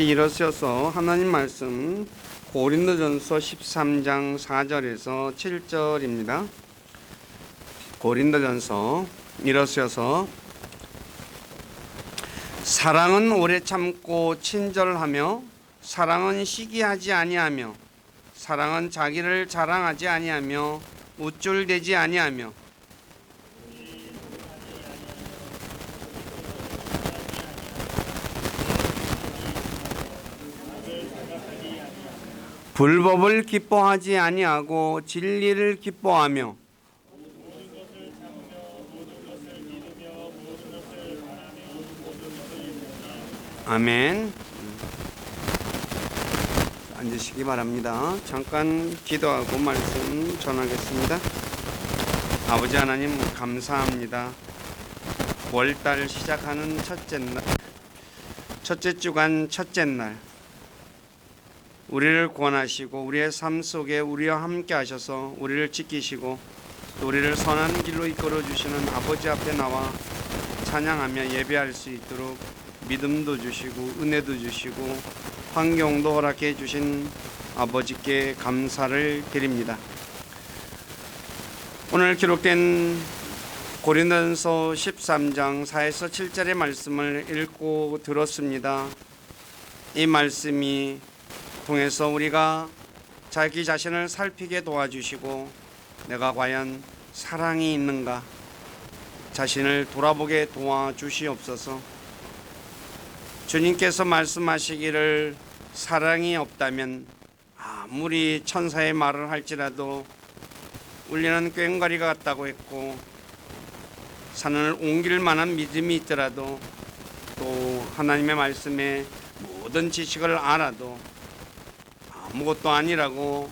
일어서서 하나님 말씀 고린도전서 13장 4절에서 7절입니다. 고린도전서 일어서서 사랑은 오래 참고 친절하며 사랑은 시기하지 아니하며 사랑은 자기를 자랑하지 아니하며 우쭐대지 아니하며 불법을 기뻐하지 아니하고 진리를 기뻐하며 아멘. 앉으시기 바랍니다. 잠깐 기도하고 말씀 전하겠습니다. 아버지 하나님 감사합니다. 월달 시작하는 첫째 주간 첫째 날 우리를 구원하시고 우리의 삶 속에 우리와 함께 하셔서 우리를 지키시고 또 우리를 선한 길로 이끌어 주시는 아버지 앞에 나와 찬양하며 예배할 수 있도록 믿음도 주시고 은혜도 주시고 환경도 허락해 주신 아버지께 감사를 드립니다. 오늘 기록된 고린도전서 13장 4에서 7절의 말씀을 읽고 들었습니다. 이 말씀이 통해서 우리가 자기 자신을 살피게 도와주시고 내가 과연 사랑이 있는가 자신을 돌아보게 도와주시옵소서. 주님께서 말씀하시기를 사랑이 없다면 아무리 천사의 말을 할지라도 울리는 꽹과리가 같다고 했고 산을 옮길 만한 믿음이 있더라도 또 하나님의 말씀에 모든 지식을 알아도 아무것도 아니라고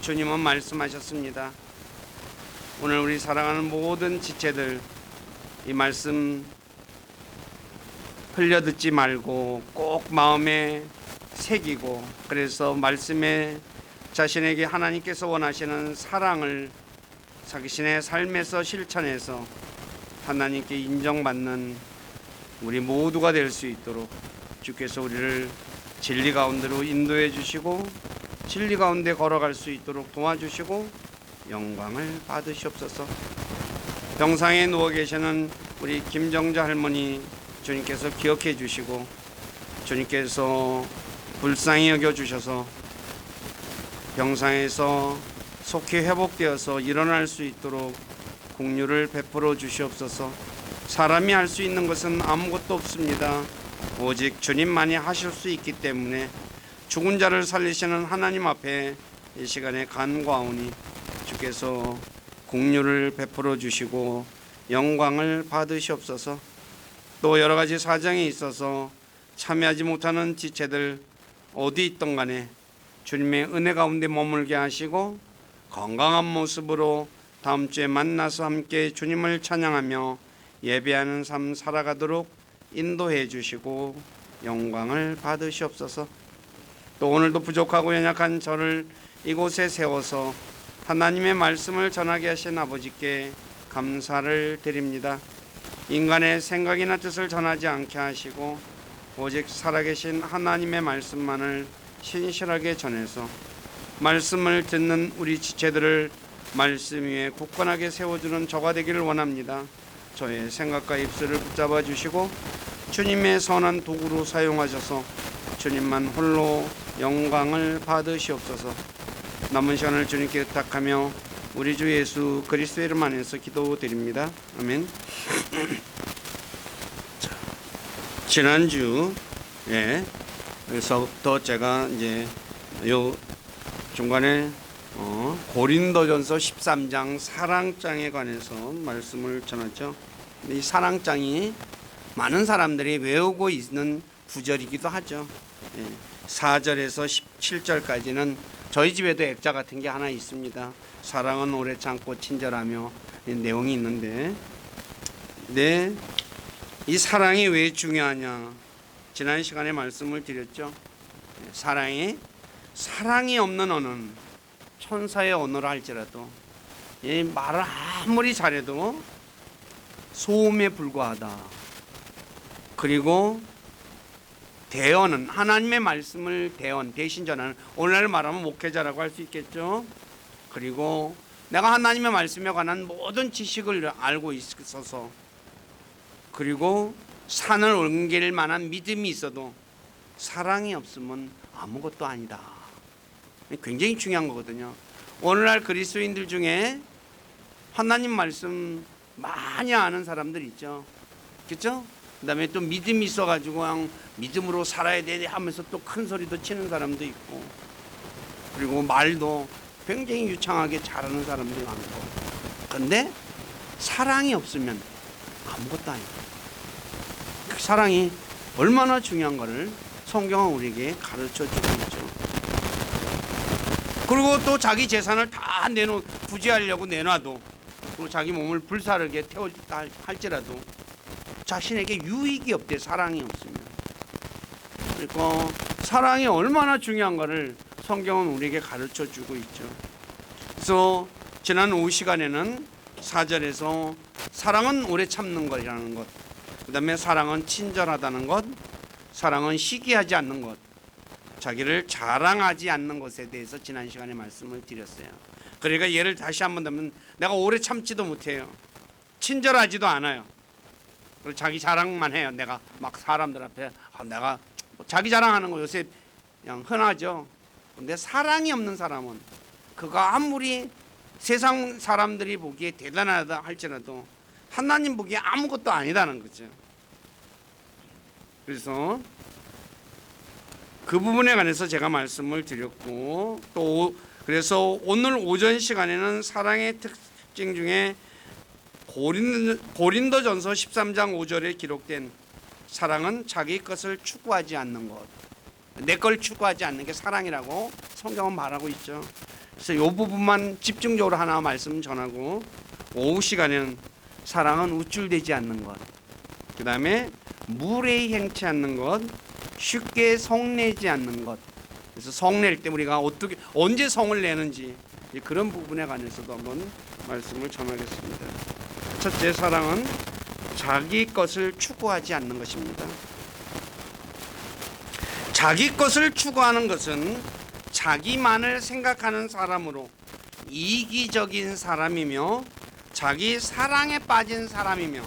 주님은 말씀하셨습니다. 오늘 우리 사랑하는 모든 지체들 이 말씀 흘려듣지 말고 꼭 마음에 새기고 그래서 말씀에 자신에게 하나님께서 원하시는 사랑을 자신의 삶에서 실천해서 하나님께 인정받는 우리 모두가 될 수 있도록 주께서 우리를 진리 가운데로 인도해 주시고 진리 가운데 걸어갈 수 있도록 도와주시고 영광을 받으시옵소서. 병상에 누워 계시는 우리 김정자 할머니 주님께서 기억해 주시고 주님께서 불쌍히 여겨 주셔서 병상에서 속히 회복되어서 일어날 수 있도록 긍휼을 베풀어 주시옵소서. 사람이 할 수 있는 것은 아무것도 없습니다. 오직 주님만이 하실 수 있기 때문에 죽은 자를 살리시는 하나님 앞에 이 시간에 간구하오니 주께서 긍휼을 베풀어 주시고 영광을 받으시옵소서. 또 여러 가지 사정이 있어서 참여하지 못하는 지체들 어디 있던 간에 주님의 은혜 가운데 머물게 하시고 건강한 모습으로 다음 주에 만나서 함께 주님을 찬양하며 예배하는 삶 살아가도록 인도해 주시고 영광을 받으시옵소서. 또 오늘도 부족하고 연약한 저를 이곳에 세워서 하나님의 말씀을 전하게 하신 아버지께 감사를 드립니다. 인간의 생각이나 뜻을 전하지 않게 하시고 오직 살아계신 하나님의 말씀만을 신실하게 전해서 말씀을 듣는 우리 지체들을 말씀 위에 굳건하게 세워주는 저가 되기를 원합니다. 저의 생각과 입술을 붙잡아 주시고 주님의 선한 도구로 사용하셔서 주님만 홀로 영광을 받으시옵소서. 남은 시간을 주님께 의탁하며 우리 주 예수 그리스도의 이름 안에서 기도드립니다. 아멘. 지난주 그래서부터 제가 이제 요 중간에 고린도전서 13장 사랑장에 관해서 말씀을 전했죠. 이 사랑장이 많은 사람들이 외우고 있는 구절이기도 하죠. 4절에서 17절까지는 저희 집에도 액자 같은 게 하나 있습니다. 사랑은 오래 참고 친절하며 내용이 있는데 이 사랑이 왜 중요하냐 지난 시간에 말씀을 드렸죠. 사랑이 없는 언어는 천사의 언어를 할지라도 이 말을 아무리 잘해도 소음에 불과하다. 그리고 대언은 하나님의 말씀을 대신 전하는, 오늘날 말하면 목회자라고 할 수 있겠죠. 그리고 내가 하나님의 말씀에 관한 모든 지식을 알고 있어서, 그리고 산을 옮길 만한 믿음이 있어도 사랑이 없으면 아무것도 아니다. 굉장히 중요한 거거든요. 오늘날 그리스도인들 중에 하나님 말씀 많이 아는 사람들 있죠. 그렇죠? 그다음에 또 믿음이 있어가지고 그냥 믿음으로 살아야 돼 하면서 또 큰 소리도 치는 사람도 있고, 그리고 말도 굉장히 유창하게 잘하는 사람들이 많고. 그런데 사랑이 없으면 아무것도 아니다. 그 사랑이 얼마나 중요한가를 성경은 우리에게 가르쳐 주고 있죠. 그리고 또 자기 재산을 다 부지하려고 내놔도, 그리고 자기 몸을 불사르게 태웠다 할지라도 자신에게 유익이 없대, 사랑이 없으면. 그러니까 사랑이 얼마나 중요한가를 성경은 우리에게 가르쳐 주고 있죠. 그래서 지난 오후 시간에는 4절에서 사랑은 오래 참는 것이라는 것, 그 다음에 사랑은 친절하다는 것, 사랑은 시기하지 않는 것, 자기를 자랑하지 않는 것에 대해서 지난 시간에 말씀을 드렸어요. 그러니까 예를 다시 한번 들면, 내가 오래 참지도 못해요. 친절하지도 않아요. 그리고 자기 자랑만 해요. 내가 막 사람들 앞에 내가 자기 자랑하는 거 요새 그냥 흔하죠. 근데 사랑이 없는 사람은, 그가 아무리 세상 사람들이 보기에 대단하다 할지라도 하나님 보기에 아무것도 아니다는 거죠. 그래서 그 부분에 관해서 제가 말씀을 드렸고, 또 그래서 오늘 오전 시간에는 사랑의 특징 중에 고린도전서 13장 5절에 기록된 사랑은 자기 것을 추구하지 않는 것, 내 걸 추구하지 않는 게 사랑이라고 성경은 말하고 있죠. 그래서 이 부분만 집중적으로 하나 말씀 전하고, 오후 시간에는 사랑은 우쭐대지 않는 것, 그 다음에 무례히 행치 않는 것, 쉽게 성내지 않는 것. 그래서 성낼 때 우리가 어떻게 언제 성을 내는지 그런 부분에 관해서도 한번 말씀을 전하겠습니다. 첫째, 사랑은 자기 것을 추구하지 않는 것입니다. 자기 것을 추구하는 것은 자기만을 생각하는 사람으로 이기적인 사람이며 자기 사랑에 빠진 사람이며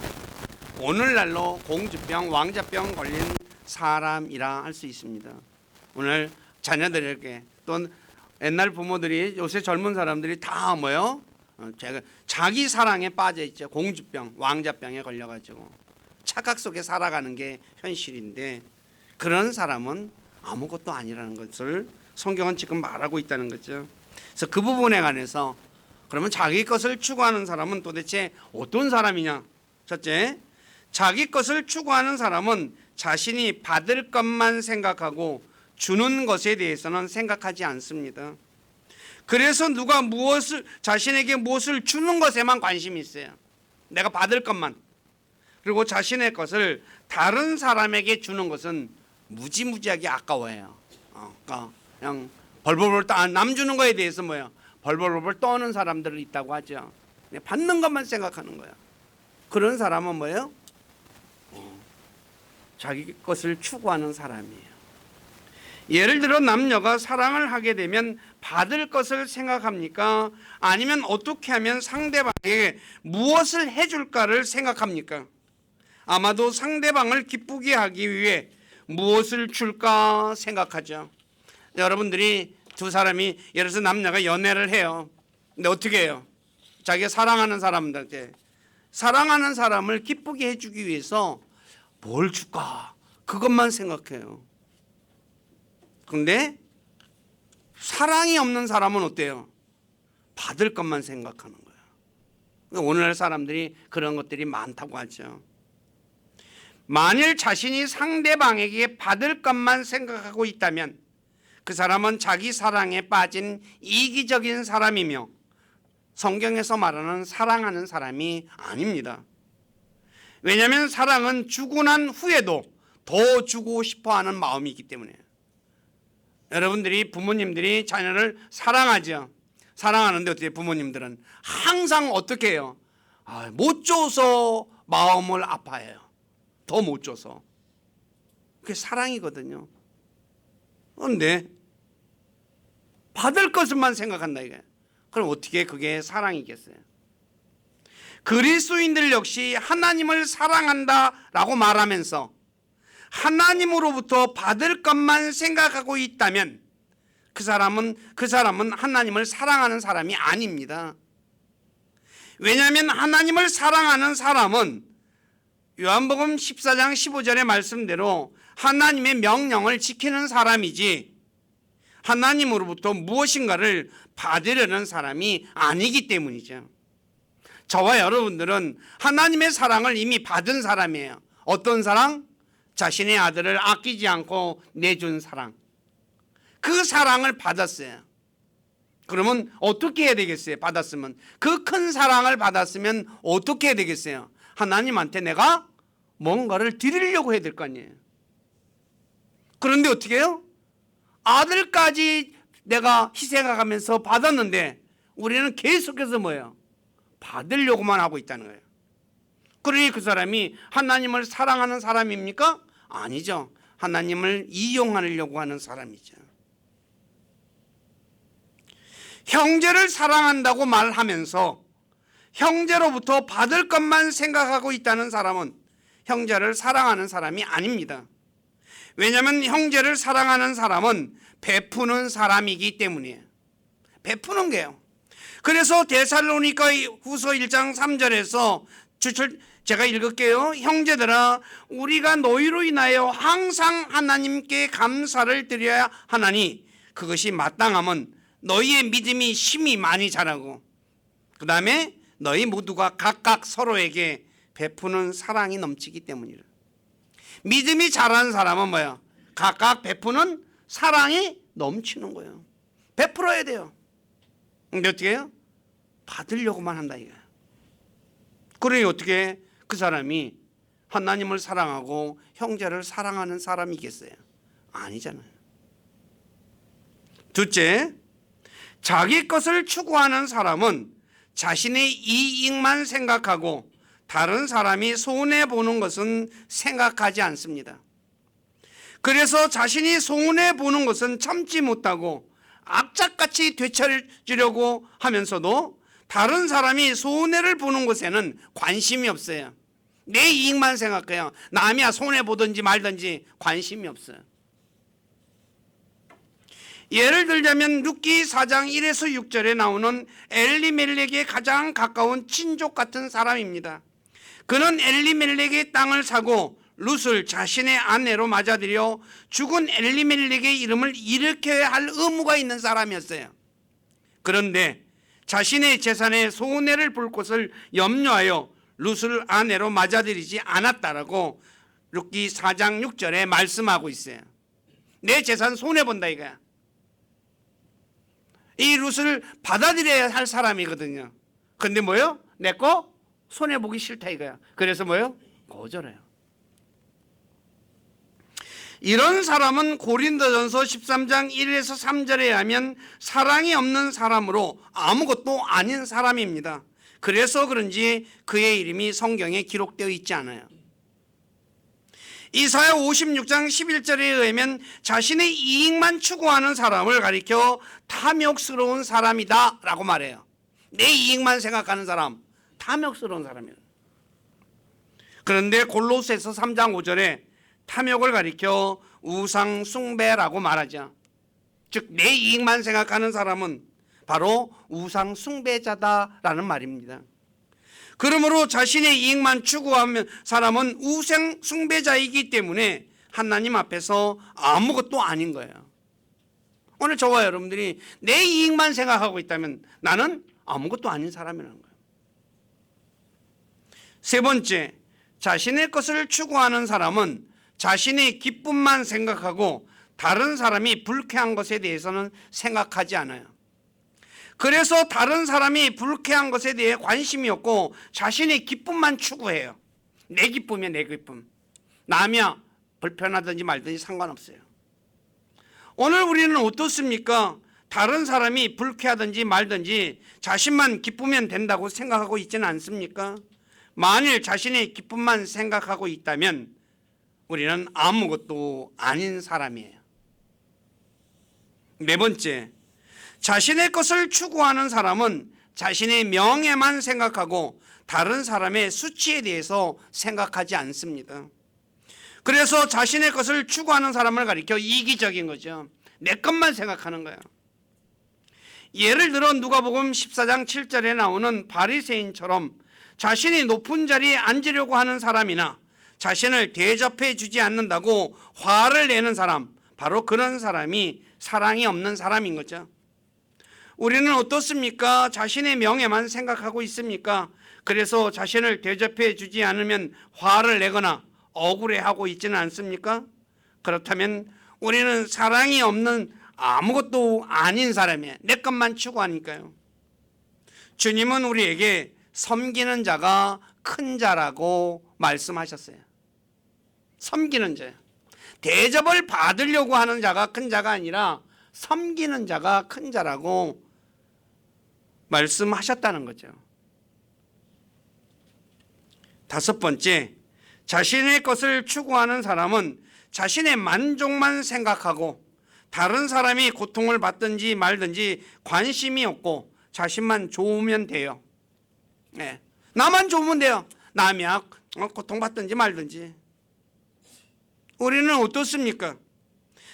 오늘날로 공주병, 왕자병 걸린 사람이라 할 수 있습니다. 오늘 자녀들에게, 또 옛날 부모들이, 요새 젊은 사람들이 다 뭐요? 자기 사랑에 빠져 있죠. 공주병, 왕자병에 걸려가지고 착각 속에 살아가는 게 현실인데, 그런 사람은 아무것도 아니라는 것을 성경은 지금 말하고 있다는 거죠. 그래서 그 부분에 관해서, 그러면 자기 것을 추구하는 사람은 도대체 어떤 사람이냐? 첫째, 자기 것을 추구하는 사람은 자신이 받을 것만 생각하고 주는 것에 대해서는 생각하지 않습니다. 그래서 누가 자신에게 무엇을 주는 것에만 관심이 있어요. 내가 받을 것만. 그리고 자신의 것을 다른 사람에게 주는 것은 무지무지하게 아까워해요. 그러니까 그냥 벌벌벌 남 주는 거에 대해서 벌벌벌 떠는 사람들이 있다고 하죠. 받는 것만 생각하는 거야. 그런 사람은 뭐예요? 자기 것을 추구하는 사람이에요. 예를 들어 남녀가 사랑을 하게 되면 받을 것을 생각합니까? 아니면 어떻게 하면 상대방에게 무엇을 해줄까를 생각합니까? 아마도 상대방을 기쁘게 하기 위해 무엇을 줄까 생각하죠. 여러분들이 두 사람이, 예를 들어서 남녀가 연애를 해요. 근데 어떻게 해요? 자기가 사랑하는 사람들한테, 사랑하는 사람을 기쁘게 해주기 위해서 뭘 줄까? 그것만 생각해요. 그런데 사랑이 없는 사람은 어때요? 받을 것만 생각하는 거예요. 오늘날 사람들이 그런 것들이 많다고 하죠. 만일 자신이 상대방에게 받을 것만 생각하고 있다면 그 사람은 자기 사랑에 빠진 이기적인 사람이며 성경에서 말하는 사랑하는 사람이 아닙니다. 왜냐하면 사랑은 주고 난 후에도 더 주고 싶어하는 마음이 있기 때문에. 여러분들이, 부모님들이 자녀를 사랑하죠. 사랑하는데 어떻게 부모님들은 항상 어떻게 해요? 못 줘서 마음을 아파해요. 더 못 줘서. 그게 사랑이거든요. 그런데 받을 것만 생각한다 이거예요. 그럼 어떻게 그게 사랑이겠어요? 그리스도인들 역시 하나님을 사랑한다라고 말하면서 하나님으로부터 받을 것만 생각하고 있다면 그 사람은 하나님을 사랑하는 사람이 아닙니다. 왜냐하면 하나님을 사랑하는 사람은 요한복음 14장 15절의 말씀대로 하나님의 명령을 지키는 사람이지 하나님으로부터 무엇인가를 받으려는 사람이 아니기 때문이죠. 저와 여러분들은 하나님의 사랑을 이미 받은 사람이에요. 어떤 사랑? 자신의 아들을 아끼지 않고 내준 사랑. 그 사랑을 받았어요. 그러면 어떻게 해야 되겠어요? 받았으면. 그 큰 사랑을 받았으면 어떻게 해야 되겠어요? 하나님한테 내가 뭔가를 드리려고 해야 될 거 아니에요. 그런데 어떻게 해요? 아들까지 내가 희생하면서 받았는데 우리는 계속해서 뭐예요? 받으려고만 하고 있다는 거예요. 그러니 그 사람이 하나님을 사랑하는 사람입니까? 아니죠. 하나님을 이용하려고 하는 사람이죠. 형제를 사랑한다고 말하면서 형제로부터 받을 것만 생각하고 있다는 사람은 형제를 사랑하는 사람이 아닙니다. 왜냐하면 형제를 사랑하는 사람은 베푸는 사람이기 때문이에요. 베푸는 게요. 그래서 데살로니가 후서 1장 3절에서 제가 읽을게요. 형제들아 우리가 너희로 인하여 항상 하나님께 감사를 드려야 하나니 그것이 마땅함은 너희의 믿음이 심히 많이 자라고 그 다음에 너희 모두가 각각 서로에게 베푸는 사랑이 넘치기 때문이라. 믿음이 자라는 사람은 뭐야? 각각 베푸는 사랑이 넘치는 거예요. 베풀어야 돼요. 근데 어떻게 해요? 받으려고만 한다 이거야. 그러니 어떻게 그 사람이 하나님을 사랑하고 형제를 사랑하는 사람이겠어요? 아니잖아요. 둘째, 자기 것을 추구하는 사람은 자신의 이익만 생각하고 다른 사람이 손해보는 것은 생각하지 않습니다. 그래서 자신이 손해보는 것은 참지 못하고 악착같이 되찾으려고 하면서도 다른 사람이 손해를 보는 것에는 관심이 없어요. 내 이익만 생각해요. 남이야 손해보든지 말든지 관심이 없어요. 예를 들자면 룻기 4장 1에서 6절에 나오는 엘리멜렉의 가장 가까운 친족 같은 사람입니다. 그는 엘리멜렉의 땅을 사고 룻을 자신의 아내로 맞아들여 죽은 엘리멜렉의 이름을 일으켜야 할 의무가 있는 사람이었어요. 그런데 자신의 재산에 손해를 볼 것을 염려하여 룻을 아내로 맞아들이지 않았다라고 룻기 4장 6절에 말씀하고 있어요. 내 재산 손해본다 이거야. 이 룻을 받아들여야 할 사람이거든요. 근데 뭐요? 내 거 손해보기 싫다 이거야. 그래서 뭐요? 거절해요. 이런 사람은 고린도전서 13장 1에서 3절에 하면 사랑이 없는 사람으로 아무것도 아닌 사람입니다. 그래서 그런지 그의 이름이 성경에 기록되어 있지 않아요. 이사야 56장 11절에 의하면 자신의 이익만 추구하는 사람을 가리켜 탐욕스러운 사람이다 라고 말해요. 내 이익만 생각하는 사람, 탐욕스러운 사람이에요. 그런데 골로새서 3장 5절에 탐욕을 가리켜 우상 숭배라고 말하죠. 즉 내 이익만 생각하는 사람은 바로 우상 숭배자다라는 말입니다. 그러므로 자신의 이익만 추구하는 사람은 우상 숭배자이기 때문에 하나님 앞에서 아무것도 아닌 거예요. 오늘 저와 여러분들이 내 이익만 생각하고 있다면 나는 아무것도 아닌 사람이라는 거예요. 세 번째, 자신의 것을 추구하는 사람은 자신의 기쁨만 생각하고 다른 사람이 불쾌한 것에 대해서는 생각하지 않아요. 그래서 다른 사람이 불쾌한 것에 대해 관심이 없고 자신의 기쁨만 추구해요. 내 기쁨이야 내 기쁨. 남이야 불편하든지 말든지 상관없어요. 오늘 우리는 어떻습니까? 다른 사람이 불쾌하든지 말든지 자신만 기쁘면 된다고 생각하고 있지는 않습니까? 만일 자신의 기쁨만 생각하고 있다면 우리는 아무것도 아닌 사람이에요. 네 번째, 자신의 것을 추구하는 사람은 자신의 명예만 생각하고 다른 사람의 수치에 대해서 생각하지 않습니다. 그래서 자신의 것을 추구하는 사람을 가리켜 이기적인 거죠. 내 것만 생각하는 거예요. 예를 들어 누가복음 14장 7절에 나오는 바리새인처럼 자신이 높은 자리에 앉으려고 하는 사람이나 자신을 대접해 주지 않는다고 화를 내는 사람, 바로 그런 사람이 사랑이 없는 사람인 거죠. 우리는 어떻습니까? 자신의 명예만 생각하고 있습니까? 그래서 자신을 대접해 주지 않으면 화를 내거나 억울해하고 있지는 않습니까? 그렇다면 우리는 사랑이 없는 아무것도 아닌 사람이에요. 내 것만 추구하니까요. 주님은 우리에게 섬기는 자가 큰 자라고 말씀하셨어요. 섬기는 자예요. 대접을 받으려고 하는 자가 큰 자가 아니라 섬기는 자가 큰 자라고 말씀하셨다는 거죠. 다섯 번째, 자신의 것을 추구하는 사람은 자신의 만족만 생각하고 다른 사람이 고통을 받든지 말든지 관심이 없고 자신만 좋으면 돼요. 네. 나만 좋으면 돼요. 남이야 고통받든지 말든지. 우리는 어떻습니까?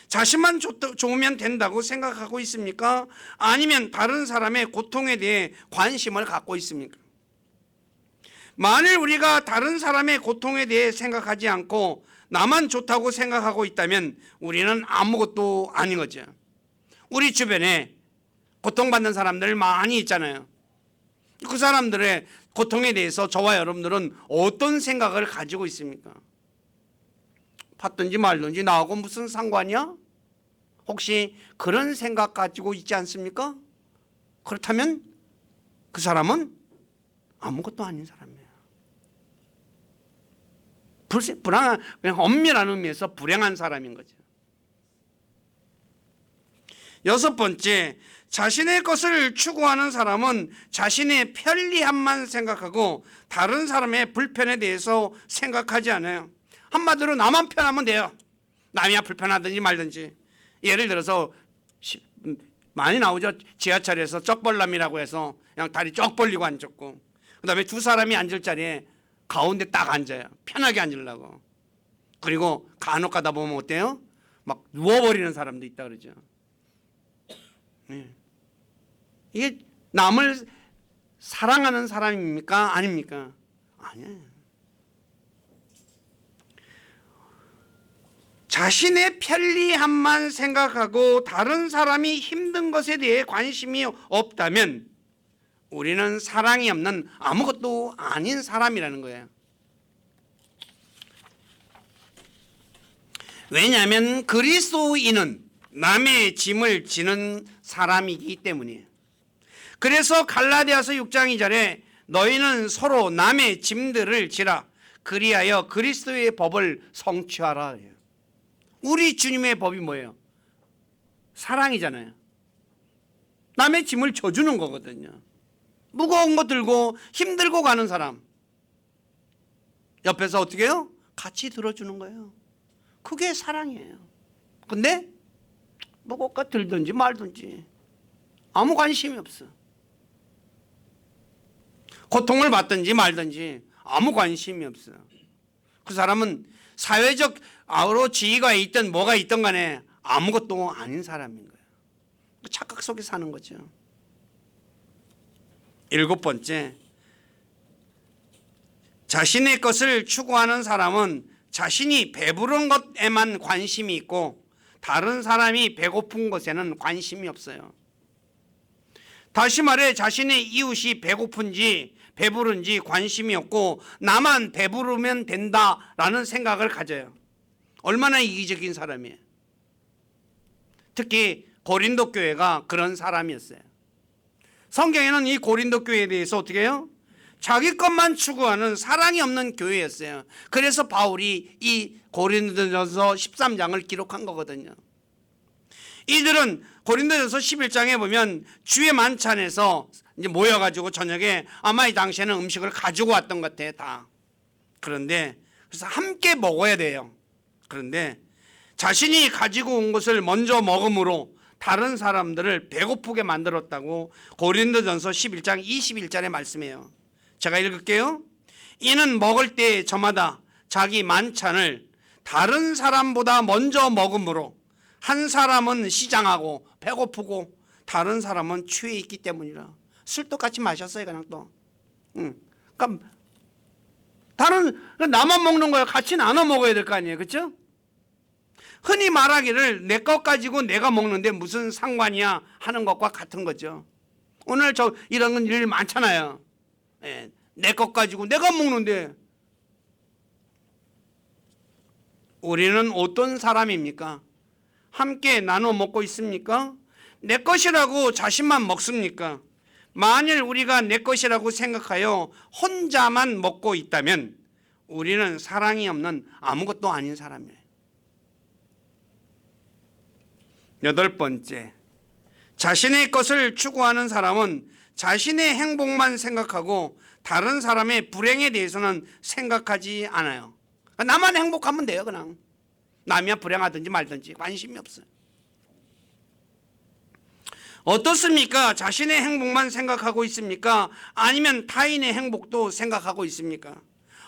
자신만 좋으면 된다고 생각하고 있습니까? 아니면 다른 사람의 고통에 대해 관심을 갖고 있습니까? 만일 우리가 다른 사람의 고통에 대해 생각하지 않고 나만 좋다고 생각하고 있다면 우리는 아무것도 아닌 거죠. 우리 주변에 고통받는 사람들 많이 있잖아요. 그 사람들의 고통에 대해서 저와 여러분들은 어떤 생각을 가지고 있습니까? 받든지 말든지 나하고 무슨 상관이야? 혹시 그런 생각 가지고 있지 않습니까? 그렇다면 그 사람은 아무것도 아닌 사람이에요. 불행한, 그냥 엄밀한 의미에서 불행한 사람인 거죠. 여섯 번째, 자신의 것을 추구하는 사람은 자신의 편리함만 생각하고 다른 사람의 불편에 대해서 생각하지 않아요. 한마디로 나만 편하면 돼요. 남이야 불편하든지 말든지. 예를 들어서 많이 나오죠. 지하철에서 쩍벌남이라고 해서 그냥 다리 쩍 벌리고 앉았고, 그 다음에 두 사람이 앉을 자리에 가운데 딱 앉아요. 편하게 앉으려고. 그리고 간혹 가다 보면 어때요? 막 누워버리는 사람도 있다 그러죠. 네. 이게 남을 사랑하는 사람입니까? 아닙니까? 아니에요. 자신의 편리함만 생각하고 다른 사람이 힘든 것에 대해 관심이 없다면 우리는 사랑이 없는 아무것도 아닌 사람이라는 거예요. 왜냐하면 그리스도인은 남의 짐을 지는 사람이기 때문이에요. 그래서 갈라디아서 6장 2절에 너희는 서로 남의 짐들을 지라 그리하여 그리스도의 법을 성취하라. 우리 주님의 법이 뭐예요? 사랑이잖아요. 남의 짐을 져주는 거거든요. 무거운 거 들고 힘들고 가는 사람 옆에서 어떻게 해요? 같이 들어주는 거예요. 그게 사랑이에요. 근데 무거운 거 들든지 말든지 아무 관심이 없어. 고통을 받든지 말든지 아무 관심이 없어. 그 사람은 사회적으로 지위가 있든 뭐가 있든 간에 아무것도 아닌 사람인 거예요. 착각 속에 사는 거죠. 일곱 번째, 자신의 것을 추구하는 사람은 자신이 배부른 것에만 관심이 있고 다른 사람이 배고픈 것에는 관심이 없어요. 다시 말해 자신의 이웃이 배고픈지 배부른지 관심이 없고 나만 배부르면 된다라는 생각을 가져요. 얼마나 이기적인 사람이에요. 특히 고린도 교회가 그런 사람이었어요. 성경에는 이 고린도 교회에 대해서 어떻게 해요? 자기 것만 추구하는 사랑이 없는 교회였어요. 그래서 바울이 이 고린도전서 13장을 기록한 거거든요. 이들은 고린도전서 11장에 보면 주의 만찬에서 이제 모여가지고 저녁에 아마 이 당시에는 음식을 가지고 왔던 것 같아 다. 그런데 그래서 함께 먹어야 돼요. 그런데 자신이 가지고 온 것을 먼저 먹음으로 다른 사람들을 배고프게 만들었다고 고린도전서 11장 21절에 말씀해요. 제가 읽을게요. 이는 먹을 때 저마다 자기 만찬을 다른 사람보다 먼저 먹음으로 한 사람은 시장하고 배고프고 다른 사람은 취해 있기 때문이라. 술도 같이 마셨어요. 그냥 또. 그러니까 나만 먹는 거야. 같이 나눠 먹어야 될 거 아니에요. 그렇죠? 흔히 말하기를 내 것 가지고 내가 먹는데 무슨 상관이야 하는 것과 같은 거죠. 오늘 이런 일 많잖아요. 예, 내 것 가지고 내가 먹는데. 우리는 어떤 사람입니까? 함께 나눠 먹고 있습니까? 내 것이라고 자신만 먹습니까? 만일 우리가 내 것이라고 생각하여 혼자만 먹고 있다면 우리는 사랑이 없는 아무것도 아닌 사람이에요. 8번째, 자신의 것을 추구하는 사람은 자신의 행복만 생각하고 다른 사람의 불행에 대해서는 생각하지 않아요. 나만 행복하면 돼요. 그냥 남이야 불행하든지 말든지 관심이 없어요. 어떻습니까? 자신의 행복만 생각하고 있습니까? 아니면 타인의 행복도 생각하고 있습니까?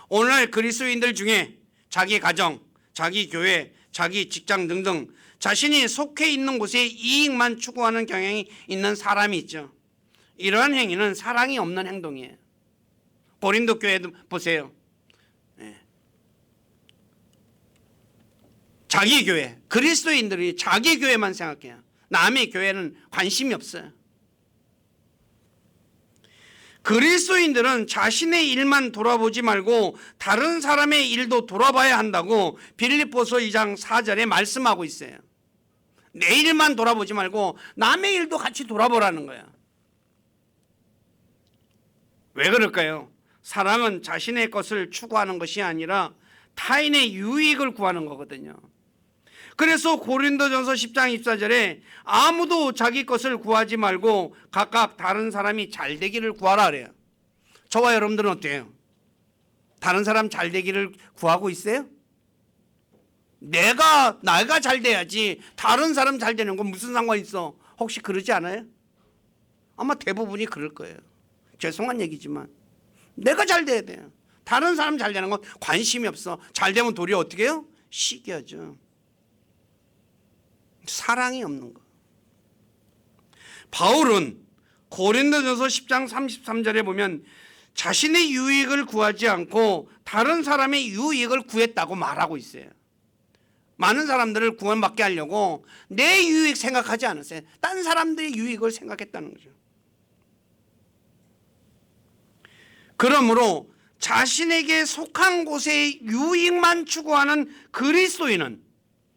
오늘날 그리스도인들 중에 자기 가정, 자기 교회, 자기 직장 등등 자신이 속해 있는 곳에 이익만 추구하는 경향이 있는 사람이 있죠. 이러한 행위는 사랑이 없는 행동이에요. 고린도 교회도 보세요. 자기 교회, 그리스도인들이 자기 교회만 생각해요. 남의 교회는 관심이 없어요. 그리스도인들은 자신의 일만 돌아보지 말고 다른 사람의 일도 돌아봐야 한다고 빌립보서 2장 4절에 말씀하고 있어요. 내 일만 돌아보지 말고 남의 일도 같이 돌아보라는 거야. 왜 그럴까요? 사랑은 자신의 것을 추구하는 것이 아니라 타인의 유익을 구하는 거거든요. 그래서 고린도전서 10장 24절에 아무도 자기 것을 구하지 말고 각각 다른 사람이 잘 되기를 구하라 그래요. 저와 여러분들은 어때요? 다른 사람 잘 되기를 구하고 있어요? 내가 잘 돼야지 다른 사람 잘 되는 건 무슨 상관 있어? 혹시 그러지 않아요? 아마 대부분이 그럴 거예요. 죄송한 얘기지만 내가 잘 돼야 돼요. 다른 사람 잘 되는 건 관심이 없어. 잘 되면 도리어 어떻게 해요? 시기하죠. 사랑이 없는 거. 바울은 고린도전서 10장 33절에 보면 자신의 유익을 구하지 않고 다른 사람의 유익을 구했다고 말하고 있어요. 많은 사람들을 구원받게 하려고 내 유익 생각하지 않았어요. 딴 사람들의 유익을 생각했다는 거죠. 그러므로 자신에게 속한 곳의 유익만 추구하는 그리스도인은,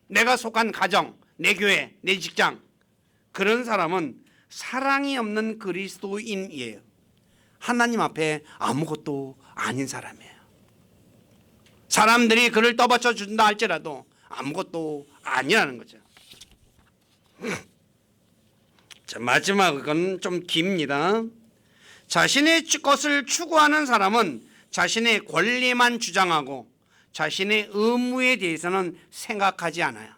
내가 속한 가정, 내 교회, 내 직장, 그런 사람은 사랑이 없는 그리스도인이에요. 하나님 앞에 아무것도 아닌 사람이에요. 사람들이 그를 떠받쳐 준다 할지라도 아무것도 아니라는 거죠. 자, 마지막은 좀 깁니다. 자신의 것을 추구하는 사람은 자신의 권리만 주장하고 자신의 의무에 대해서는 생각하지 않아요.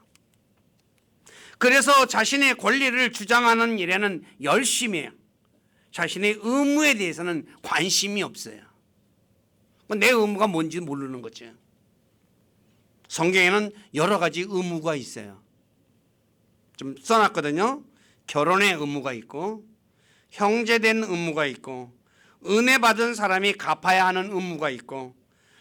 그래서 자신의 권리를 주장하는 일에는 열심히 해요. 자신의 의무에 대해서는 관심이 없어요. 내 의무가 뭔지 모르는 거죠. 성경에는 여러 가지 의무가 있어요. 좀 써놨거든요. 결혼의 의무가 있고, 형제된 의무가 있고, 은혜 받은 사람이 갚아야 하는 의무가 있고,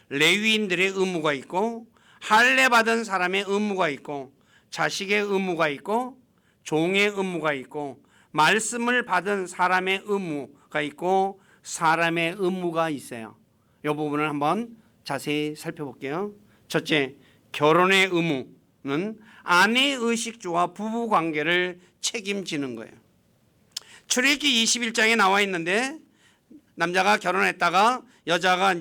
레위인들의 의무가 있고, 할례 받은 사람의 의무가 있고, 자식의 의무가 있고, 종의 의무가 있고, 말씀을 받은 사람의 의무가 있고, 사람의 의무가 있어요. 이 부분을 한번 자세히 살펴볼게요. 첫째, 결혼의 의무는 아내의 의식주와 부부 관계를 책임지는 거예요. 출애굽기 21장에 나와 있는데, 남자가 결혼했다가 여자가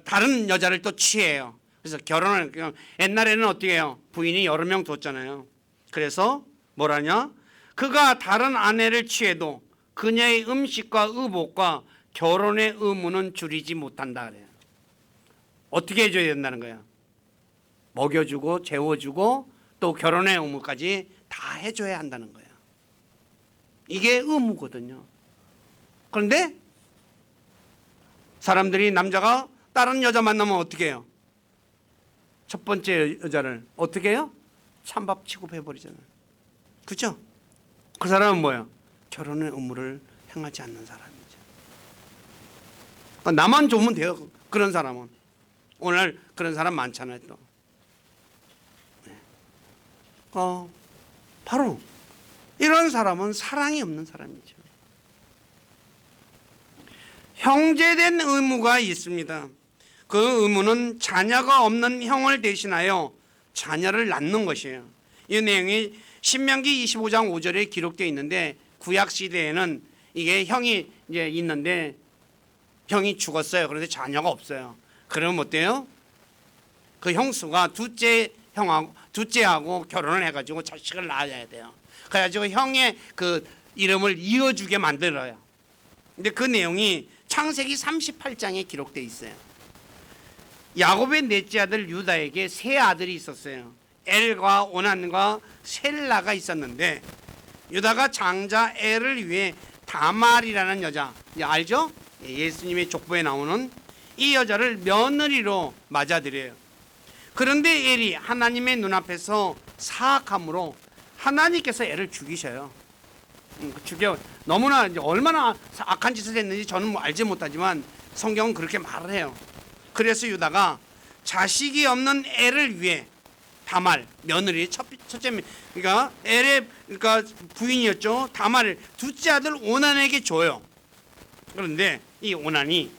다른 여자를 또 취해요. 그래서 결혼을, 옛날에는 어떻게 해요? 부인이 여러 명 뒀잖아요. 그래서 뭐라냐? 그가 다른 아내를 취해도 그녀의 음식과 의복과 결혼의 의무는 줄이지 못한다 그래요. 어떻게 해줘야 된다는 거야? 먹여주고 재워주고 또 결혼의 의무까지 다 해줘야 한다는 거예요. 이게 의무거든요. 그런데 사람들이 남자가 다른 여자 만나면 어떻게 해요? 첫 번째 여자를 어떻게 해요? 찬밥 취급해버리잖아요. 그죠? 그 사람은 뭐예요? 결혼의 의무를 행하지 않는 사람이죠. 나만 좋으면 돼요. 그런 사람은. 오늘 그런 사람 많잖아요. 또. 바로 이런 사람은 사랑이 없는 사람이죠. 형제된 의무가 있습니다. 그 의무는 자녀가 없는 형을 대신하여 자녀를 낳는 것이에요. 이 내용이 신명기 25장 5절에 기록되어 있는데 구약 시대에는 이게 형이 이제 있는데 형이 죽었어요. 그런데 자녀가 없어요. 그러면 어때요? 그 형수가 둘째하고 결혼을 해가지고 자식을 낳아야 돼요. 그래가지고 형의 그 이름을 이어주게 만들어요. 근데 그 내용이 창세기 38장에 기록되어 있어요. 야곱의 넷째 아들 유다에게 세 아들이 있었어요. 엘과 오난과 셀라가 있었는데 유다가 장자 엘을 위해 다말이라는 여자, 알죠? 예수님의 족보에 나오는 이 여자를 며느리로 맞아들여요. 그런데 엘이 하나님의 눈앞에서 사악함으로 하나님께서 애를 죽이셔요. 죽여. 너무나 얼마나 악한 짓을 했는지 저는 알지 못하지만 성경은 그렇게 말을 해요. 그래서 유다가 자식이 없는 애를 위해 다말, 며느리 첫째, 그러니까 엘의 그러니까 부인이었죠. 다말을 둘째 아들 오난에게 줘요. 그런데 이 오난이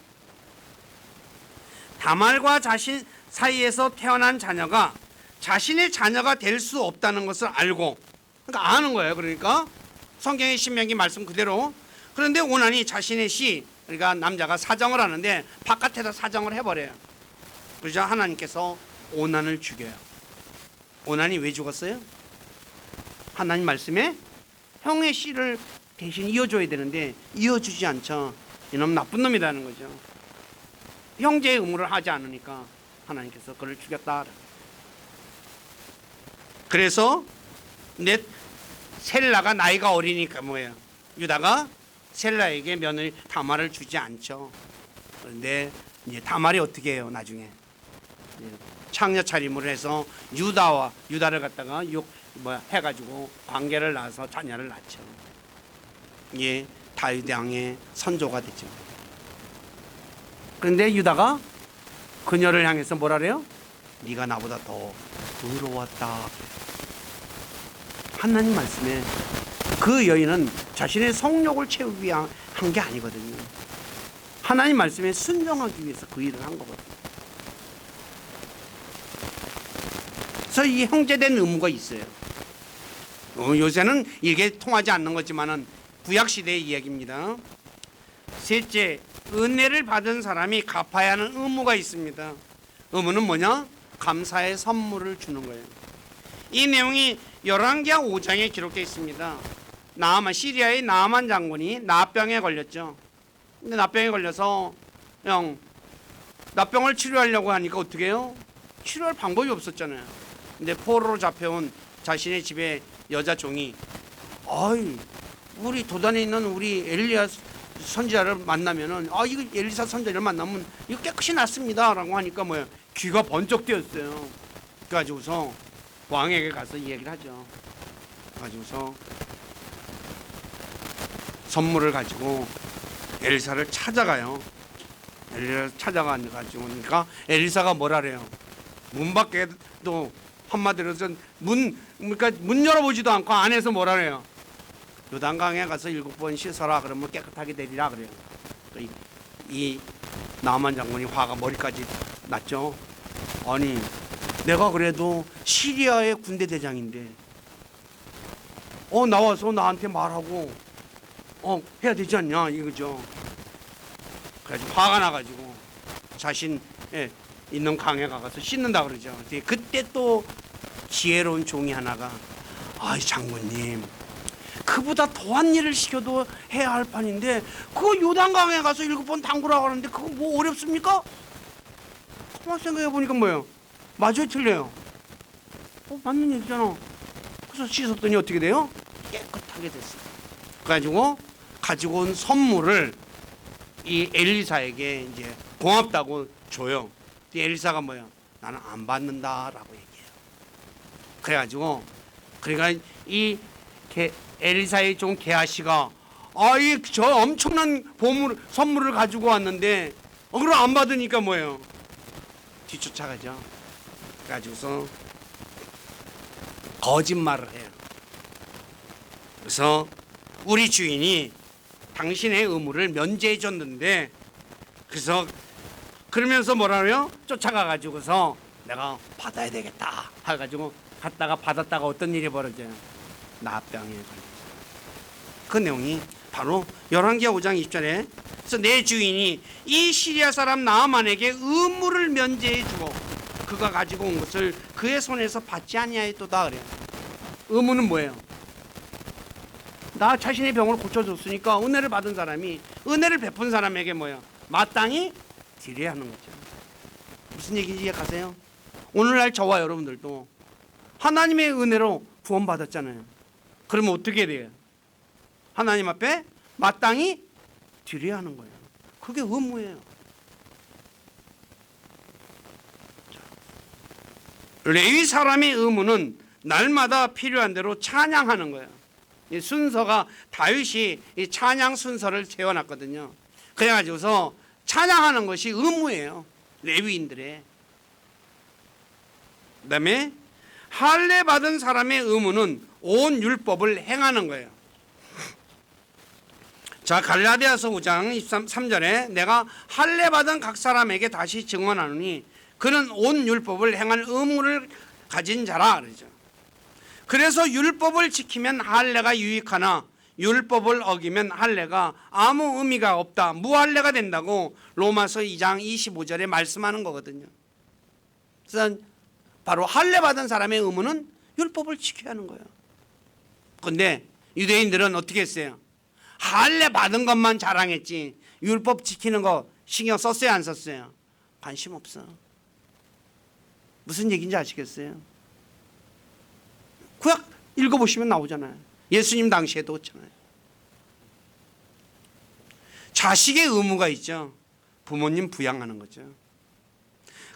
다말과 자신 사이에서 태어난 자녀가 자신의 자녀가 될 수 없다는 것을 알고, 그러니까 아는 거예요. 그러니까 성경의 신명기 말씀 그대로. 그런데 오난이 자신의 그러니까 남자가 사정을 하는데 바깥에다 사정을 해버려요. 그러자 하나님께서 오난을 죽여요. 오난이 왜 죽었어요? 하나님 말씀에 형의 씨를 대신 이어줘야 되는데 이어주지 않죠. 이놈 나쁜 놈이라는 거죠. 형제의 의무를 하지 않으니까 하나님께서 그를 죽였다. 그래서 셀라가 나이가 어리니까 뭐예요? 유다가 셀라에게 며느리 다말을 주지 않죠. 그런데 이제 다말이 어떻게 해요? 나중에 창녀 차림을 해서 유다를 갖다가 해가지고 관계를 낳아서 자녀를 낳죠. 이게 다윗 왕의 선조가 되죠. 그런데 유다가 그녀를 향해서 뭐라 그래요? 네가 나보다 더 의로웠다. 하나님 말씀에 그 여인은 자신의 성욕을 채우기 위한 게 아니거든요. 하나님 말씀에 순종하기 위해서 그 일을 한 거거든요. 그래서 이 형제된 의무가 있어요. 요새는 이게 통하지 않는 거지만은 구약 시대의 이야기입니다. 셋째, 은혜를 받은 사람이 갚아야 하는 의무가 있습니다. 의무는 뭐냐? 감사의 선물을 주는 거예요. 이 내용이 열왕기하 5장에 기록되어 있습니다. 시리아의 나아만 장군이 나병에 걸렸죠. 근데 나병에 걸려서 나병을 치료하려고 하니까 어떻게 해요? 치료할 방법이 없었잖아요. 근데 포로로 잡혀온 자신의 집에 여자 종이 우리 도단에 있는 우리 엘리야 선지자를 만나면은 이거 엘리사 선지자를 만나면 이거 깨끗이 낫습니다라고 하니까 뭐예요? 귀가 번쩍 뜨였어요. 그래가지고서 왕에게 가서 이 얘기를 하죠. 그래가지고서 선물을 가지고 엘리사를 찾아가요. 엘리사를 찾아가지고 그러니까 엘리사가 뭐라 그래요? 문 밖에도 한마디로 그러니까 문 열어보지도 않고 안에서 뭐라 그래요? 요단강에 가서 7번 씻어라 그러면 깨끗하게 되리라 그래요. 이 나만 장군이 화가 머리까지 났죠. 아니 내가 그래도 시리아의 군대 대장인데 나와서 나한테 말하고 해야 되지 않냐 이거죠. 그래서 화가 나가지고 자신 있는 강에 가서 씻는다 그러죠. 그때 또 지혜로운 종이 하나가 장군님 그보다 더한 일을 시켜도 해야 할 판인데 그거 요단강에 가서 7번 담그라고 하는데 그거 뭐 어렵습니까? 가만 생각해 보니까 뭐예요? 맞아요, 틀려요? 맞는 얘기잖아. 그래서 씻었더니 어떻게 돼요? 깨끗하게 됐어요. 그래가지고 가지고 온 선물을 이 엘리사에게 이제 고맙다고 줘요. 이 엘리사가 뭐야? 나는 안 받는다라고 얘기해요. 그래가지고 그러니까 이 엘리사의 종 게하시가 이 저 엄청난 선물을 가지고 왔는데 그걸 안 받으니까 뭐예요? 뒤쫓아가죠. 그래가지고서 거짓말을 해요. 그래서 우리 주인이 당신의 의무를 면제해 줬는데, 그래서 그러면서 뭐라고요? 쫓아가가지고서 내가 받아야 되겠다 해가지고 갔다가 받았다가 어떤 일이 벌어져요? 나병에 걸려서. 그 내용이 바로 열왕기하 5장 20절에 그래서 내 주인이 이 시리아 사람 나아만에게 의무를 면제해 주고 그가 가지고 온 것을 그의 손에서 받지 아니하였도다 그래요. 의무는 뭐예요? 나 자신의 병을 고쳐줬으니까 은혜를 받은 사람이 은혜를 베푼 사람에게 뭐예요? 마땅히 드려야 하는 거죠. 무슨 얘기인지 이해가세요? 오늘날 저와 여러분들도 하나님의 은혜로 구원받았잖아요. 그러면 어떻게 돼요? 하나님 앞에 마땅히 드려야 하는 거예요. 그게 의무예요. 레위 사람의 의무는 날마다 필요한 대로 찬양하는 거예요. 이 순서가 다윗이 이 찬양 순서를 세워놨거든요. 그래가지고서 찬양하는 것이 의무예요. 레위인들의. 그 다음에 할례 받은 사람의 의무는 온 율법을 행하는 거예요. 자, 갈라디아서 5장 23절에 내가 할례 받은 각 사람에게 다시 증언하노니 그는 온 율법을 행할 의무를 가진 자라 그러죠. 그래서 율법을 지키면 할례가 유익하나 율법을 어기면 할례가 아무 의미가 없다, 무할례가 된다고 로마서 2장 25절에 말씀하는 거거든요. 그래서 바로 할례 받은 사람의 의무는 율법을 지켜야 하는 거예요. 그런데 유대인들은 어떻게 했어요? 할례 받은 것만 자랑했지 율법 지키는 거 신경 썼어요, 안 썼어요? 관심 없어. 무슨 얘기인지 아시겠어요? 구약 읽어보시면 나오잖아요. 예수님 당시에도 그렇잖아요. 자식의 의무가 있죠. 부모님 부양하는 거죠.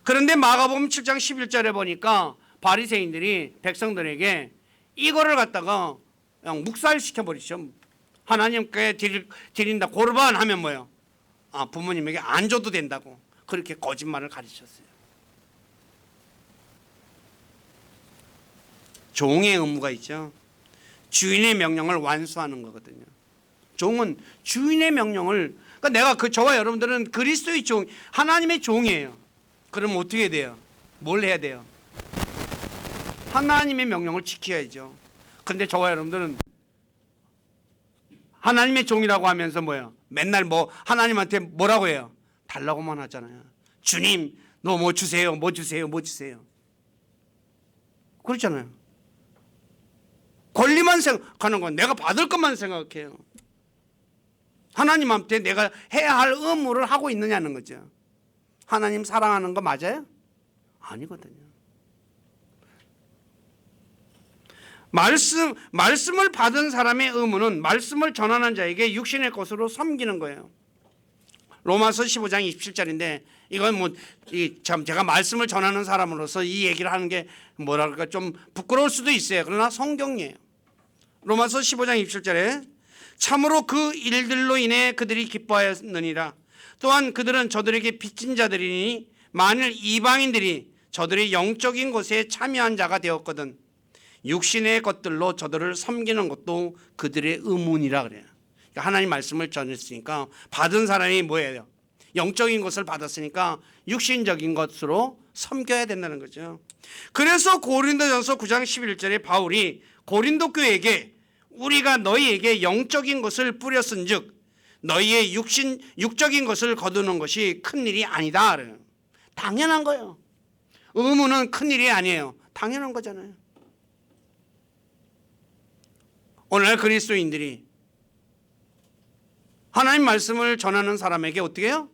그런데 마가복음 7장 11절에 보니까 바리새인들이 백성들에게 이거를 갖다가 그냥 묵살시켜버리죠. 하나님께 드린다 고르반 하면 뭐예요? 부모님에게 안 줘도 된다고 그렇게 거짓말을 가르쳤어요. 종의 의무가 있죠. 주인의 명령을 완수하는 거거든요. 종은 주인의 명령을, 그러니까 내가 저와 여러분들은 그리스도의 종, 하나님의 종이에요. 그럼 어떻게 돼요? 뭘 해야 돼요? 하나님의 명령을 지켜야죠. 그런데 저와 여러분들은 하나님의 종이라고 하면서 뭐예요? 맨날 하나님한테 뭐라고 해요? 달라고만 하잖아요. 주님, 너 뭐 주세요, 뭐 주세요, 뭐 주세요. 그렇잖아요. 권리만 생각하는 건 내가 받을 것만 생각해요. 하나님한테 내가 해야 할 의무를 하고 있느냐는 거죠. 하나님 사랑하는 거 맞아요? 아니거든요. 말씀을 받은 사람의 의무는 말씀을 전하는 자에게 육신의 것으로 섬기는 거예요. 로마서 15장 27절인데 이건 제가 말씀을 전하는 사람으로서 이 얘기를 하는 게 뭐랄까 좀 부끄러울 수도 있어요. 그러나 성경이에요. 로마서 15장 27절에 참으로 그 일들로 인해 그들이 기뻐하였느니라. 또한 그들은 저들에게 빚진 자들이니 만일 이방인들이 저들의 영적인 것에 참여한 자가 되었거든 육신의 것들로 저들을 섬기는 것도 그들의 의무니라 그래요. 그러니까 하나님 말씀을 전했으니까 받은 사람이 뭐예요? 영적인 것을 받았으니까 육신적인 것으로 섬겨야 된다는 거죠. 그래서 고린도전서 9장 11절에 바울이 고린도 교회에게 우리가 너희에게 영적인 것을 뿌렸은즉 너희의 육적인 것을 거두는 것이 큰일이 아니다. 당연한 거예요. 의무는 큰일이 아니에요. 당연한 거잖아요. 오늘날 그리스도인들이 하나님 말씀을 전하는 사람에게 어떻게 해요?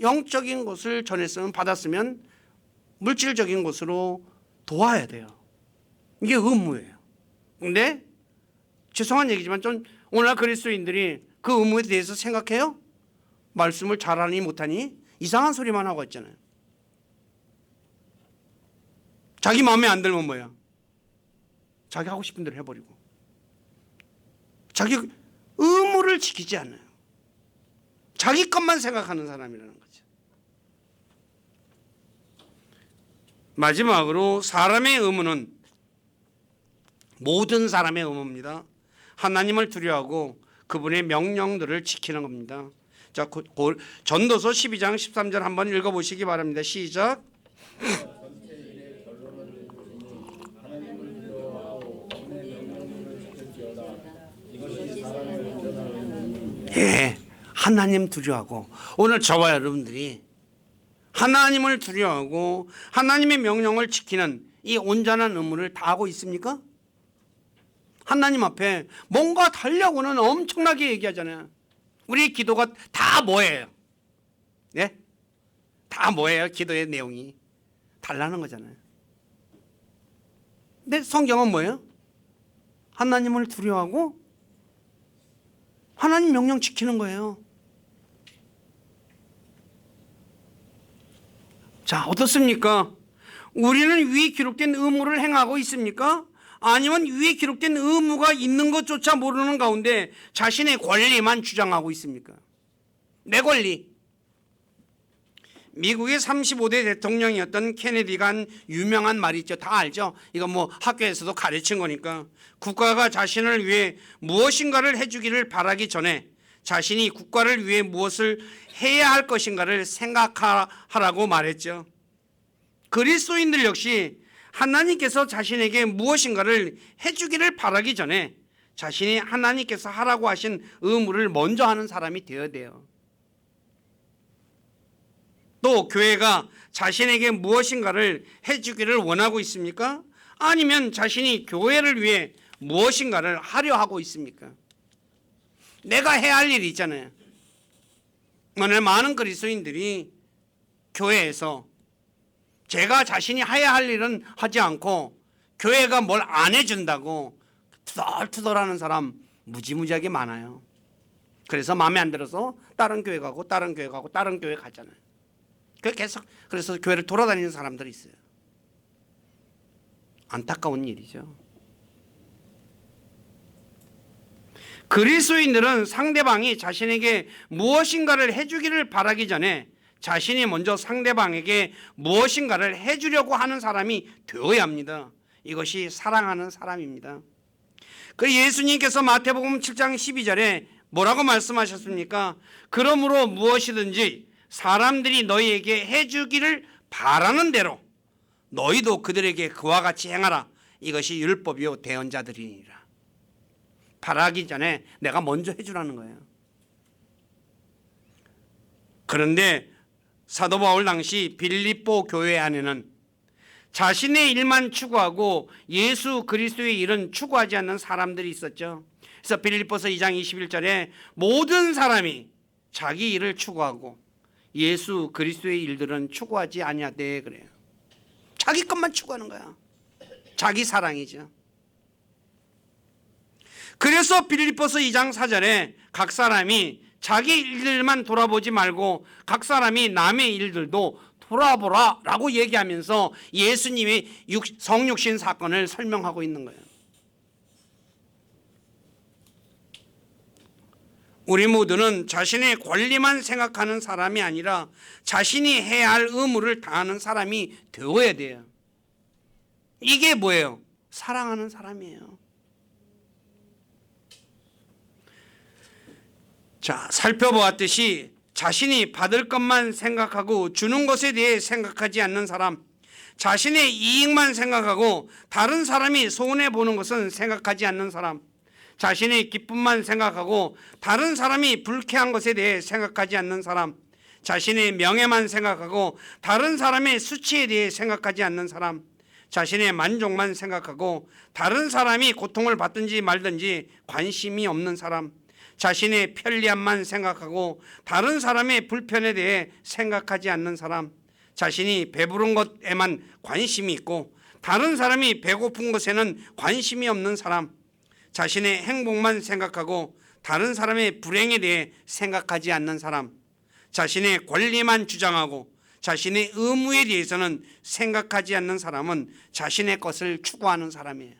영적인 것을 전했으면 받았으면 물질적인 것으로 도와야 돼요. 이게 의무예요. 근데 죄송한 얘기지만 좀 오늘날 그리스도인들이 그 의무에 대해서 생각해요? 말씀을 잘하니 못하니 이상한 소리만 하고 있잖아요. 자기 마음에 안 들면 뭐야? 자기 하고 싶은 대로 해버리고 자기 의무를 지키지 않아요. 자기 것만 생각하는 사람이라는 거죠. 마지막으로 사람의 의무는 모든 사람의 의무입니다. 하나님을 두려워하고 그분의 명령들을 지키는 겁니다. 자, 전도서 12장 13절 한번 읽어보시기 바랍니다. 시작. 예, 하나님 두려워하고 오늘 저와 여러분들이 하나님을 두려워하고 하나님의 명령을 지키는 이 온전한 의무를 다하고 있습니까? 하나님 앞에 뭔가 달라고는 엄청나게 얘기하잖아요. 우리 기도가 다 뭐예요? 예? 다 뭐예요? 기도의 내용이 달라는 거잖아요. 근데 성경은 뭐예요? 하나님을 두려워하고 하나님 명령 지키는 거예요. 자, 어떻습니까? 우리는 위에 기록된 의무를 행하고 있습니까? 아니면 위에 기록된 의무가 있는 것조차 모르는 가운데 자신의 권리만 주장하고 있습니까? 내 권리. 미국의 35대 대통령이었던 케네디가 한 유명한 말이 있죠. 다 알죠? 이거 뭐 학교에서도 가르친 거니까. 국가가 자신을 위해 무엇인가를 해주기를 바라기 전에 자신이 국가를 위해 무엇을 해야 할 것인가를 생각하라고 말했죠. 그리스도인들 역시 하나님께서 자신에게 무엇인가를 해주기를 바라기 전에 자신이 하나님께서 하라고 하신 의무를 먼저 하는 사람이 되어야 돼요. 또 교회가 자신에게 무엇인가를 해주기를 원하고 있습니까? 아니면 자신이 교회를 위해 무엇인가를 하려 하고 있습니까? 내가 해야 할 일이 있잖아요. 오늘 많은 그리스도인들이 교회에서 제가 자신이 해야 할 일은 하지 않고 교회가 뭘 안 해준다고 투덜투덜하는 사람 무지무지하게 많아요. 그래서 마음에 안 들어서 다른 교회 가고 다른 교회 가고 다른 교회 가잖아요. 계속 그래서 교회를 돌아다니는 사람들이 있어요. 안타까운 일이죠. 그리스도인들은 상대방이 자신에게 무엇인가를 해주기를 바라기 전에 자신이 먼저 상대방에게 무엇인가를 해주려고 하는 사람이 되어야 합니다. 이것이 사랑하는 사람입니다. 그 예수님께서 마태복음 7장 12절에 뭐라고 말씀하셨습니까? 그러므로 무엇이든지 사람들이 너희에게 해주기를 바라는 대로 너희도 그들에게 그와 같이 행하라. 이것이 율법이요 대언자들이니라. 바라기 전에 내가 먼저 해주라는 거예요. 그런데 사도 바울 당시 빌립보 교회 안에는 자신의 일만 추구하고 예수 그리스도의 일은 추구하지 않는 사람들이 있었죠. 그래서 빌립보서 2장 21절에 모든 사람이 자기 일을 추구하고 예수 그리스도의 일들은 추구하지 아니하되 그래요. 자기 것만 추구하는 거야. 자기 사랑이죠. 그래서 빌립보서 2장 4절에 각 사람이 자기 일들만 돌아보지 말고 각 사람이 남의 일들도 돌아보라 라고 얘기하면서 예수님의 성육신 사건을 설명하고 있는 거예요. 우리 모두는 자신의 권리만 생각하는 사람이 아니라 자신이 해야 할 의무를 다하는 사람이 되어야 돼요. 이게 뭐예요? 사랑하는 사람이에요. 자, 살펴보았듯이 자신이 받을 것만 생각하고 주는 것에 대해 생각하지 않는 사람, 자신의 이익만 생각하고 다른 사람이 손해보는 것은 생각하지 않는 사람, 자신의 기쁨만 생각하고 다른 사람이 불쾌한 것에 대해 생각하지 않는 사람, 자신의 명예만 생각하고 다른 사람의 수치에 대해 생각하지 않는 사람, 자신의 만족만 생각하고 다른 사람이 고통을 받든지 말든지 관심이 없는 사람, 자신의 편리함만 생각하고 다른 사람의 불편에 대해 생각하지 않는 사람, 자신이 배부른 것에만 관심이 있고 다른 사람이 배고픈 것에는 관심이 없는 사람, 자신의 행복만 생각하고 다른 사람의 불행에 대해 생각하지 않는 사람, 자신의 권리만 주장하고 자신의 의무에 대해서는 생각하지 않는 사람은 자신의 것을 추구하는 사람이에요.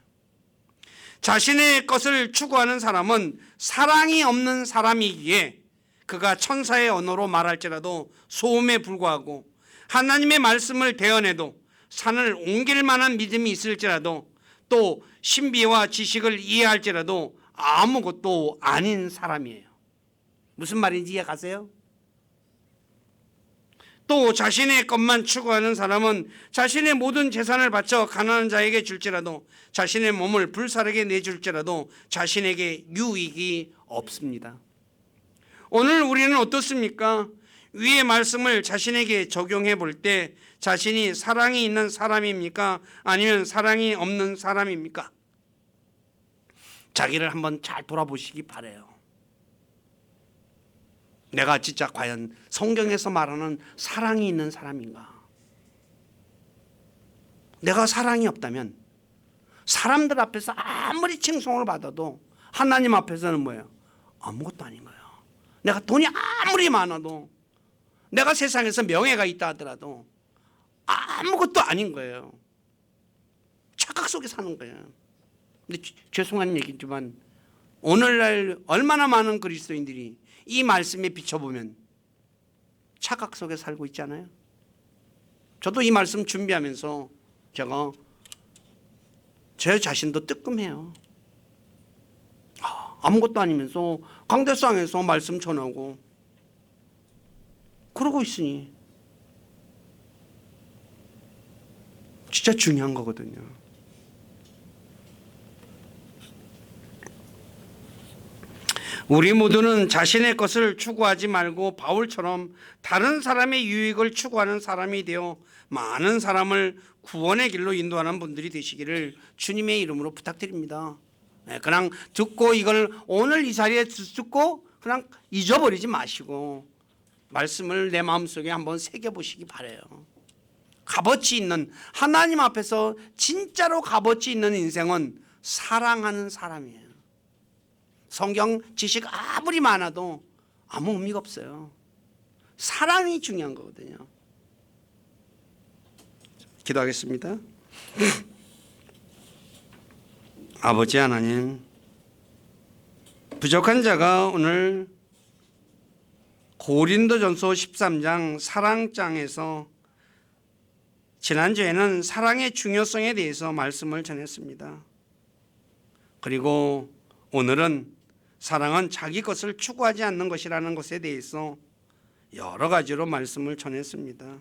자신의 것을 추구하는 사람은 사랑이 없는 사람이기에 그가 천사의 언어로 말할지라도 소음에 불과하고 하나님의 말씀을 대언해도 산을 옮길 만한 믿음이 있을지라도 또 신비와 지식을 이해할지라도 아무것도 아닌 사람이에요. 무슨 말인지 이해가세요? 또 자신의 것만 추구하는 사람은 자신의 모든 재산을 바쳐 가난한 자에게 줄지라도 자신의 몸을 불사르게 내줄지라도 자신에게 유익이 없습니다. 오늘 우리는 어떻습니까? 위의 말씀을 자신에게 적용해 볼 때 자신이 사랑이 있는 사람입니까? 아니면 사랑이 없는 사람입니까? 자기를 한번 잘 돌아보시기 바라요. 내가 진짜 과연 성경에서 말하는 사랑이 있는 사람인가? 내가 사랑이 없다면 사람들 앞에서 아무리 칭송을 받아도 하나님 앞에서는 뭐예요? 아무것도 아닌 거예요. 내가 돈이 아무리 많아도 내가 세상에서 명예가 있다 하더라도 아무것도 아닌 거예요. 착각 속에 사는 거예요. 근데 죄송한 얘기지만 오늘날 얼마나 많은 그리스도인들이 이 말씀에 비춰보면 착각 속에 살고 있잖아요. 저도 이 말씀 준비하면서 제가 제 자신도 뜨끔해요. 아무것도 아니면서 강대상에서 말씀 전하고 그러고 있으니 진짜 중요한 거거든요. 우리 모두는 자신의 것을 추구하지 말고 바울처럼 다른 사람의 유익을 추구하는 사람이 되어 많은 사람을 구원의 길로 인도하는 분들이 되시기를 주님의 이름으로 부탁드립니다. 그냥 듣고 이걸 오늘 이 자리에 듣고 그냥 잊어버리지 마시고 말씀을 내 마음속에 한번 새겨보시기 바라요. 값어치 있는 하나님 앞에서 진짜로 값어치 있는 인생은 사랑하는 사람이에요. 성경 지식 아무리 많아도 아무 의미가 없어요. 사랑이 중요한 거거든요. 기도하겠습니다. 아버지 하나님, 부족한 자가 오늘 고린도전서 13장 사랑장에서 지난주에는 사랑의 중요성에 대해서 말씀을 전했습니다. 그리고 오늘은 사랑은 자기 것을 추구하지 않는 것이라는 것에 대해서 여러 가지로 말씀을 전했습니다.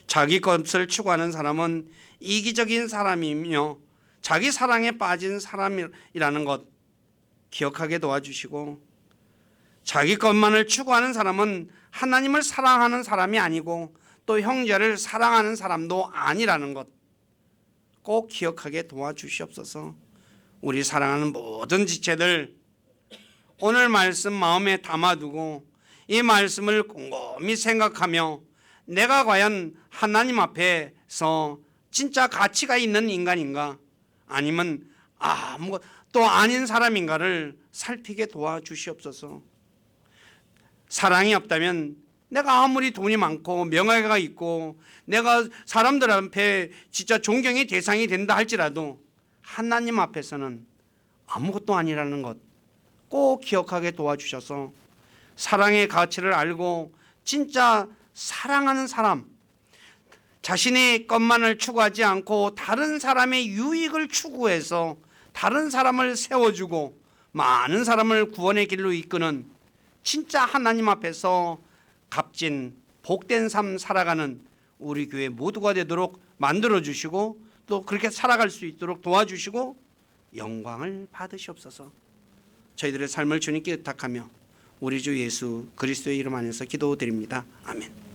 자기 것을 추구하는 사람은 이기적인 사람이며 자기 사랑에 빠진 사람이라는 것 기억하게 도와주시고, 자기 것만을 추구하는 사람은 하나님을 사랑하는 사람이 아니고 또 형제를 사랑하는 사람도 아니라는 것 꼭 기억하게 도와주시옵소서. 우리 사랑하는 모든 지체들 오늘 말씀 마음에 담아두고 이 말씀을 곰곰이 생각하며 내가 과연 하나님 앞에서 진짜 가치가 있는 인간인가 아니면 아무것도 아닌 사람인가를 살피게 도와주시옵소서. 사랑이 없다면 내가 아무리 돈이 많고 명예가 있고 내가 사람들 앞에 진짜 존경의 대상이 된다 할지라도 하나님 앞에서는 아무것도 아니라는 것 꼭 기억하게 도와주셔서 사랑의 가치를 알고 진짜 사랑하는 사람, 자신의 것만을 추구하지 않고 다른 사람의 유익을 추구해서 다른 사람을 세워주고 많은 사람을 구원의 길로 이끄는 진짜 하나님 앞에서 값진 복된 삶 살아가는 우리 교회 모두가 되도록 만들어주시고 또 그렇게 살아갈 수 있도록 도와주시고 영광을 받으시옵소서. 저희들의 삶을 주님께 의탁하며 우리 주 예수 그리스도의 이름 안에서 기도드립니다. 아멘.